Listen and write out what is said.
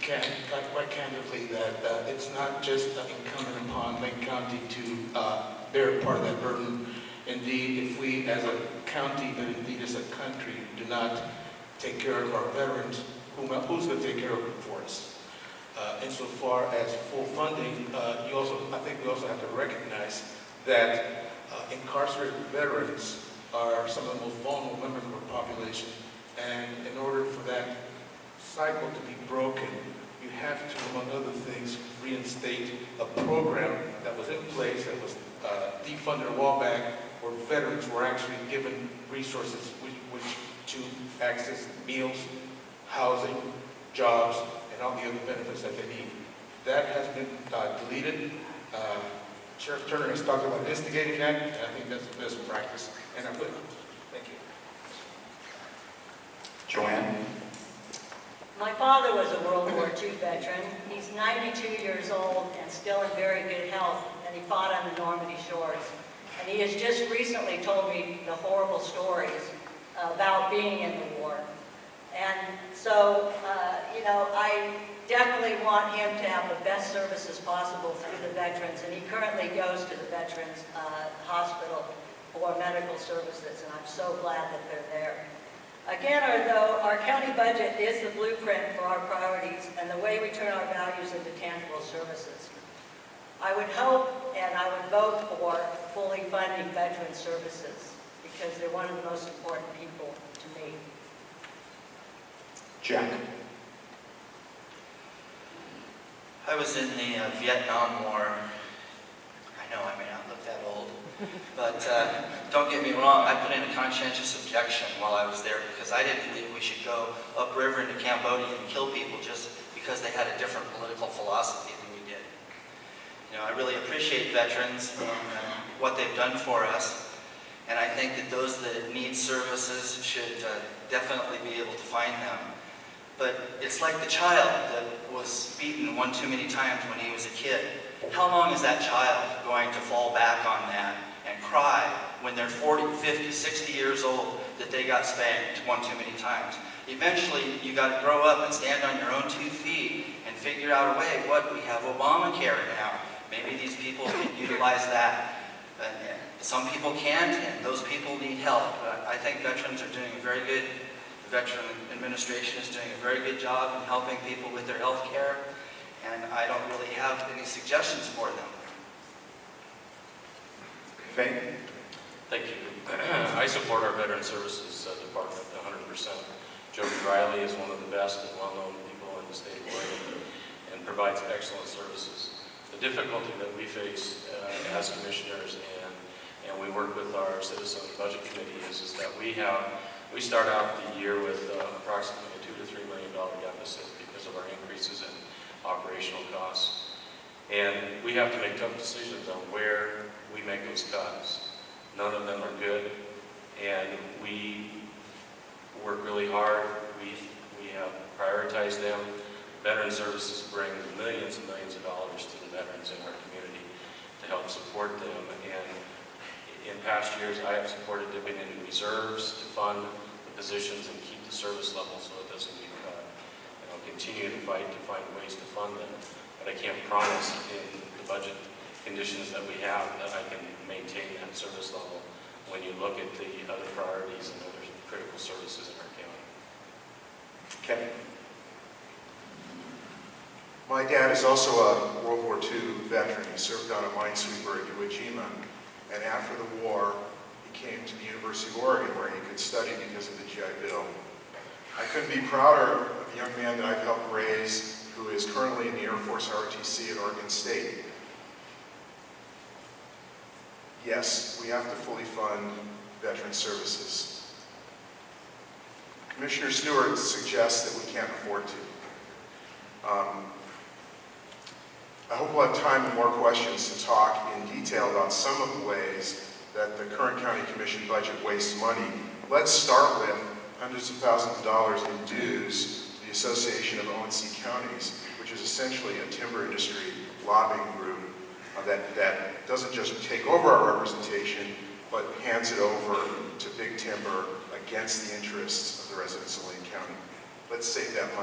quite candidly that it's not just incumbent upon Lake County to bear part of that burden. Indeed, if we as a county, but indeed as a country, do not take care of our veterans, who's going to take care of them for us? Insofar as full funding, I think we also have to recognize that incarcerated veterans are some of the most vulnerable members of our population, and in order for that cycle to be broken, you have to, among other things, reinstate a program that was in place, that was defunded a while back, where veterans were actually given resources which to access meals, housing, jobs, and all the other benefits that they need. That has been deleted. Sheriff Turner has talked about instigating that, and I think that's the best practice. And I'm good. Thank you. Joanne? My father was a World War II veteran. He's 92 years old and still in very good health, and he fought on the Normandy shores. And he has just recently told me the horrible stories about being in the war. And so, I definitely want him to have the best services possible through the veterans, and he currently goes to the Veterans Hospital for medical services, and I'm so glad that they're there. Again, although our county budget is the blueprint for our priorities and the way we turn our values into tangible services, I would hope and I would vote for fully funding veteran services because they're one of the most important people to me. Jack? I was in the Vietnam War. I know I may not look that old, but don't get me wrong, I put in a conscientious objection while I was there because I didn't believe we should go upriver into Cambodia and kill people just because they had a different political philosophy than we did. I really appreciate veterans and what they've done for us, and I think that those that need services should definitely be able to find them. But it's like the child that was beaten one too many times when he was a kid. How long is that child going to fall back on that and cry when they're 40, 50, 60 years old that they got spanked one too many times? Eventually, you got to grow up and stand on your own 2 feet and figure out a way. We have Obamacare now. Maybe these people can utilize that. Some people can't, and those people need help. But I think veterans are doing a very good. The Veteran Administration is doing a very good job in helping people with their health care, and I don't really have any suggestions for them. Fane? Thank you. I support our Veteran Services Department 100%. Jody Riley is one of the best and well-known people in the state of Oregon and provides excellent services. The difficulty that we face as commissioners and we work with our Citizen Budget Committee is that we start out the year with approximately a $2 to $3 million deficit because of our increases in operational costs. And we have to make tough decisions on where we make those cuts. None of them are good, and we work really hard. We have prioritized them. Veteran Services bring millions and millions of dollars to the veterans in our community to help support them. And in past years, I have supported dipping into reserves to fund the positions and keep the service level so it doesn't get cut. And I'll continue to fight to find ways to fund them, but I can't promise in the budget conditions that we have that I can maintain that service level when you look at the other priorities and other critical services in our county. Kevin? My dad is also a World War II veteran. He served on a minesweeper at Iwo Jima, and after the war, he came to the University of Oregon where he could study because of the GI Bill. I couldn't be prouder of the young man that I've helped raise, who is currently in the Air Force ROTC at Oregon State. Yes, we have to fully fund veteran services. Commissioner Stewart suggests that we can't afford to. I hope we'll have time and more questions to talk in detail about some of the ways that the current county commission budget wastes money. Let's start with hundreds of thousands of dollars in dues to the Association of ONC Counties, which is essentially a timber industry lobbying group that doesn't just take over our representation, but hands it over to big timber against the interests of the residents of Lane County. Let's save that money.